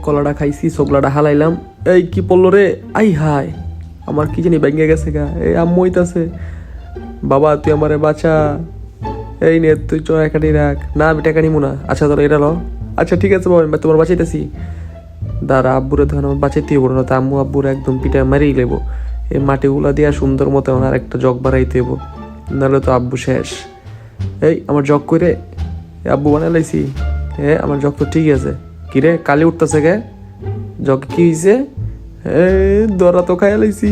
কলাটা খাইছি, চোখলাটা হালাইলাম, এই কি পড়লো রে, আই হায় আমার কি জানি ভেঙে গেছে গা। এই আম্মু হইতাছে, বাবা তুই আমারে বাঁচা, এই নে তুই চ একাডি রাখ। না আমি টাকা নিবো না। আচ্ছা ধরো এটা লো। আচ্ছা ঠিক আছে বাবা, তোমার বাঁচাইতেছি। দাঁড়া, আব্বুরে তখন আমার বাঁচাইতে হবো না, তো আম্মু আব্বুরে একদম পিঠা মারিয়ে লেবো। এই মাটিগুলা দিয়া সুন্দর মতো আমার আর একটা জগ বাড়াইতে হবো, নাহলে তো আব্বু শেষ। এই আমার জগ করে আব্বু বানাই লাইছি। আমার জগ তো ঠিক আছে। কিরে কালি উঠতেছে গে, জগ কি হয়েছে? দরা তো খাইয়া লাইছি।